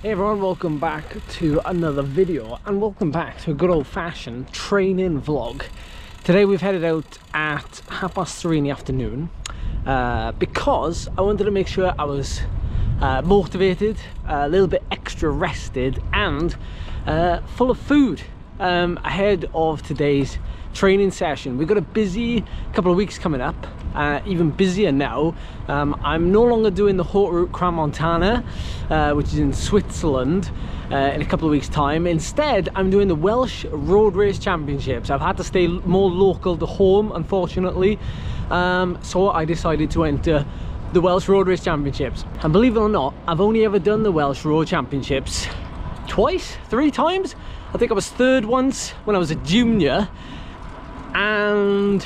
Hey everyone, welcome back to another video and welcome back to a good old-fashioned training vlog. Today we've headed out at 3:30 in the afternoon because I wanted to make sure I was motivated, a little bit extra rested and full of food ahead of today's training session. We've got a busy couple of weeks coming up, even busier now. I'm no longer doing the Haute Route Crans-Montana, which is in Switzerland, in a couple of weeks time. Instead, I'm doing the Welsh Road Race Championships. I've had to stay more local to home, unfortunately, so I decided to enter the Welsh Road Race Championships. And believe it or not, I've only ever done the Welsh Road Championships twice, 3 times. I think I was third once when I was a junior, and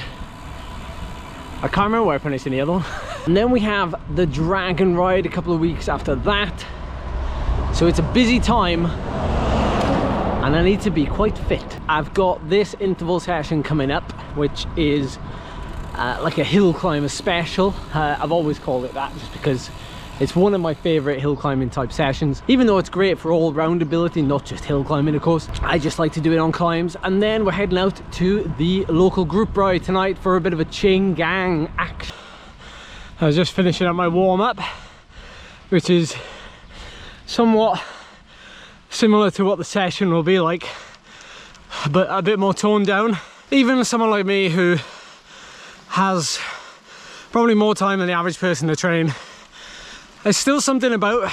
I can't remember where I finished in the other one. And then we have the Dragon Ride a couple of weeks after that. So it's a busy time and I need to be quite fit. I've got this interval session coming up, which is like a hill climber special. I've always called it that just because it's one of my favorite hill climbing type sessions, even though it's great for all round ability, not just hill climbing of course. I just like to do it on climbs. And then we're heading out to the local group ride tonight for a bit of a chain gang action. I was just finishing up my warm-up, which is somewhat similar to what the session will be like, but a bit more toned down. Even someone like me who has probably more time than the average person to train, there's still something about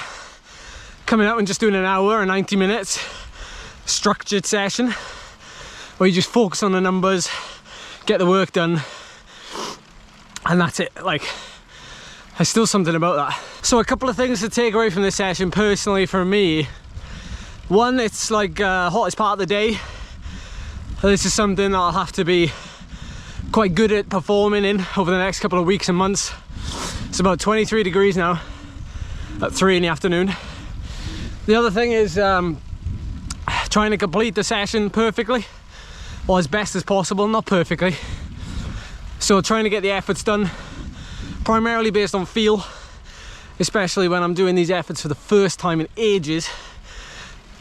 coming out and just doing an hour or 90 minutes structured session where you just focus on the numbers, get the work done, and that's it. Like, there's still something about that. So a couple of things to take away from this session personally for me. One, it's like hottest part of the day. This is something that I'll have to be quite good at performing in over the next couple of weeks and months. It's about 23 degrees now at 3 in the afternoon. The other thing is trying to complete the session perfectly, or as best as possible, not perfectly. So trying to get the efforts done primarily based on feel, especially when I'm doing these efforts for the first time in ages.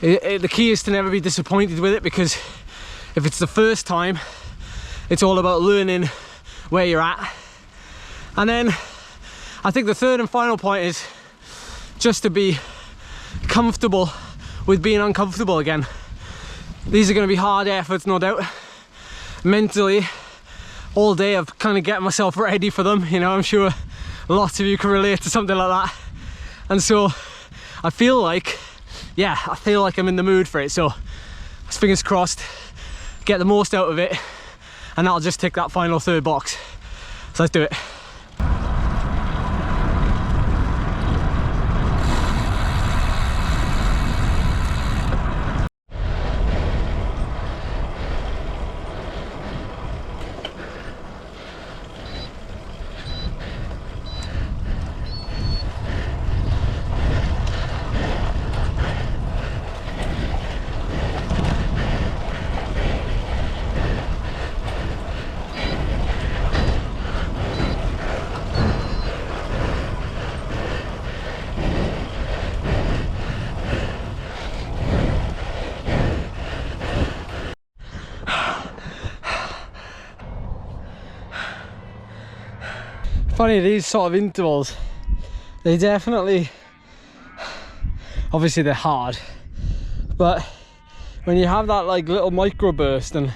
The key is to never be disappointed with it, because if it's the first time, it's all about learning where you're at. And then I think the third and final point is just to be comfortable with being uncomfortable again. These are going to be hard efforts, no doubt. Mentally, all day I've kind of getting myself ready for them. You know, I'm sure lots of you can relate to something like that. And so I feel like, yeah, I feel like I'm in the mood for it. So fingers crossed, get the most out of it, and that'll just tick that final third box. So let's do it. Funny, these sort of intervals, they definitely, obviously they're hard, but when you have that like little micro burst, and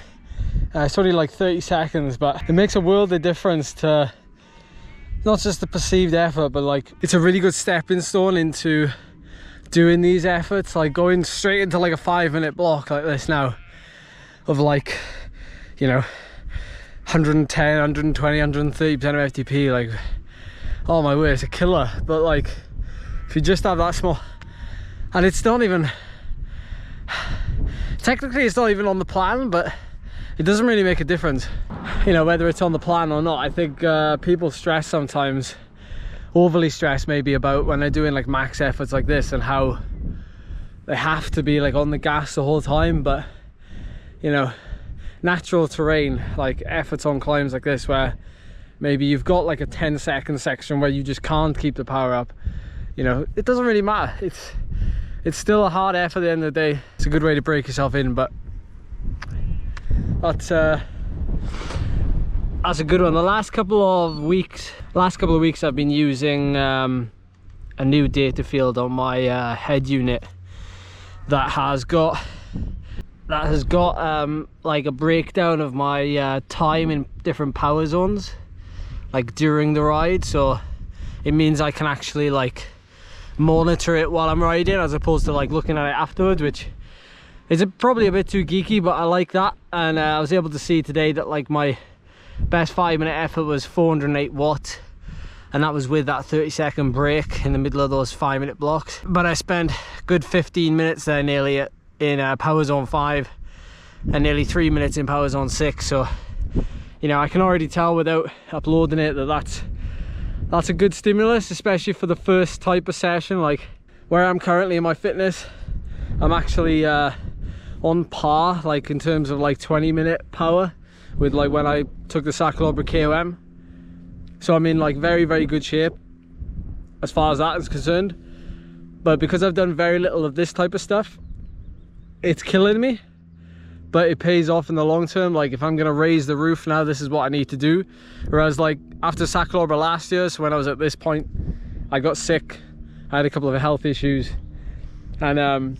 it's only like 30 seconds, but it makes a world of difference to not just the perceived effort, but like it's a really good stepping stone into doing these efforts, like going straight into like a 5-minute block like this now of like, you know, 110, 120, 130% of FTP. Like, oh my word, it's a killer. But like, if you just have that small, and it's not even, technically it's not even on the plan, but it doesn't really make a difference, you know, whether it's on the plan or not. I think people stress sometimes, overly stressed maybe, about when they're doing like max efforts like this and how they have to be like on the gas the whole time. But you know, natural terrain, like efforts on climbs like this, where maybe you've got like a 10-second section where you just can't keep the power up, you know, it doesn't really matter. It's It's still a hard effort at the end of the day. It's a good way to break yourself in, but that's a good one. The last couple of weeks I've been using a new data field on my head unit that has got like a breakdown of my time in different power zones, like during the ride. So it means I can actually like monitor it while I'm riding, as opposed to like looking at it afterwards, which is probably a bit too geeky, but I like that. And I was able to see today that like my best 5-minute effort was 408 watts, and that was with that 30-second break in the middle of those 5-minute blocks. But I spent a good 15 minutes there nearly in power zone 5 and nearly 3 minutes in power zone 6. So you know, I can already tell without uploading it that that's a good stimulus, especially for the first type of session. Like where I'm currently in my fitness, I'm actually on par, like in terms of like 20-minute power with like when I took the cyclist KOM. So I'm in like very, very good shape as far as that is concerned. But because I've done very little of this type of stuff, it's killing me, but it pays off in the long term. Like if I'm gonna raise the roof now, this is what I need to do. Whereas like after cyclist last year, so when I was at this point, I got sick, I had a couple of health issues, and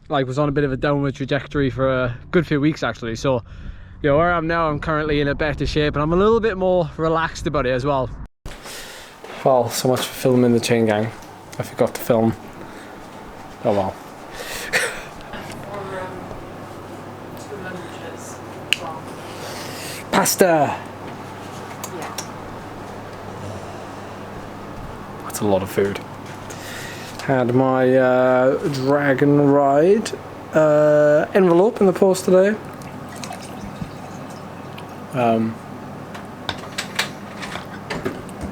like was on a bit of a downward trajectory for a good few weeks actually. So you know, where I am now, I'm currently in a better shape, and I'm a little bit more relaxed about it as well. Well, so much for filming the chain gang. I forgot to film. Oh well. Two lunches. Well, Pasta! yeah. That's a lot of food. Had my Dragon Ride envelope in the post today.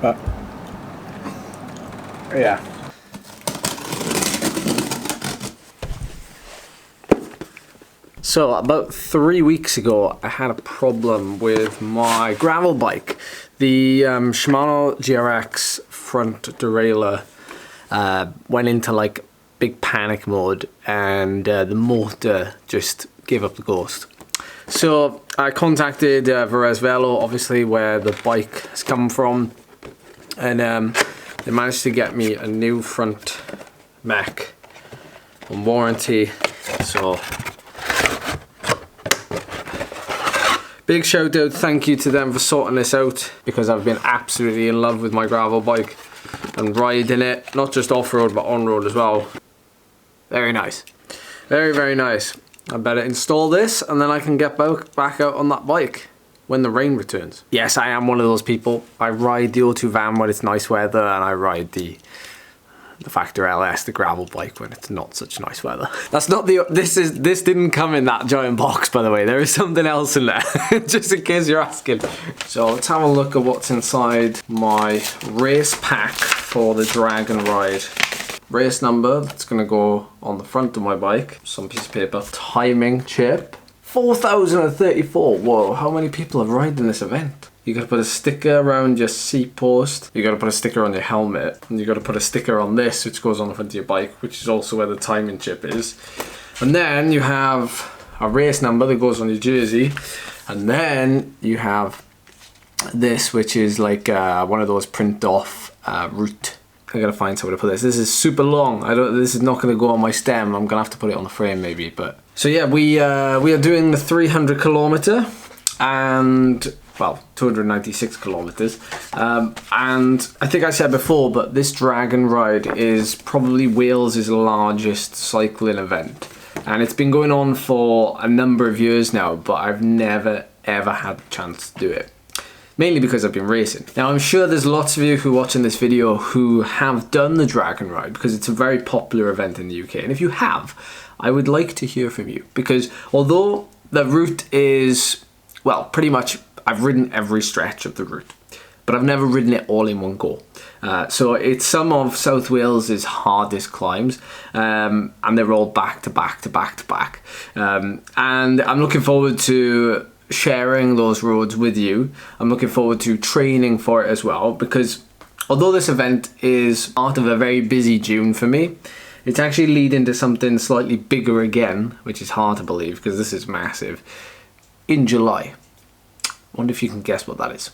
But yeah. So about 3 weeks ago, I had a problem with my gravel bike. The Shimano GRX front derailleur went into like big panic mode, and the motor just gave up the ghost. So I contacted Laverack, obviously where the bike has come from, and they managed to get me a new front mech on warranty. So big shout out, thank you to them for sorting this out, because I've been absolutely in love with my gravel bike and riding it, not just off-road but on-road as well. Very nice, very, very nice. I better install this and then I can get back out on that bike when the rain returns. Yes, I am one of those people. I ride the O2 van when it's nice weather, and I ride the Factor LS, the gravel bike, when it's not such nice weather. That's not the, this didn't come in that giant box, by the way. There is something else in there, just in case you're asking. So let's have a look at what's inside my race pack for the Dragon Ride. Race number, that's gonna go on the front of my bike. Some piece of paper. Timing chip. 4,034. Whoa, how many people have ridden this event? You gotta put a sticker around your seat post. You gotta put a sticker on your helmet. And you gotta put a sticker on this, which goes on the front of your bike, which is also where the timing chip is. And then you have a race number that goes on your jersey. And then you have this, which is like one of those print off route. I gotta find somewhere to put this. This is super long. This is not gonna go on my stem. I'm gonna have to put it on the frame maybe. But so yeah, we are doing the 300 kilometer and well, 296 kilometers. And I think I said before, but this Dragon Ride is probably Wales's largest cycling event, and it's been going on for a number of years now. But I've never ever had the chance to do it. Mainly because I've been racing. Now I'm sure there's lots of you who are watching this video who have done the Dragon Ride, because it's a very popular event in the UK. And if you have, I would like to hear from you, because although the route is, well, pretty much I've ridden every stretch of the route, but I've never ridden it all in one go. So it's some of South Wales's hardest climbs, and they're all back to back to back to back. And I'm looking forward to sharing those roads with you. I'm looking forward to training for it as well, because although this event is part of a very busy June for me, It's actually leading to something slightly bigger again, which is hard to believe because this is massive, in July. Wonder if you can guess what that is.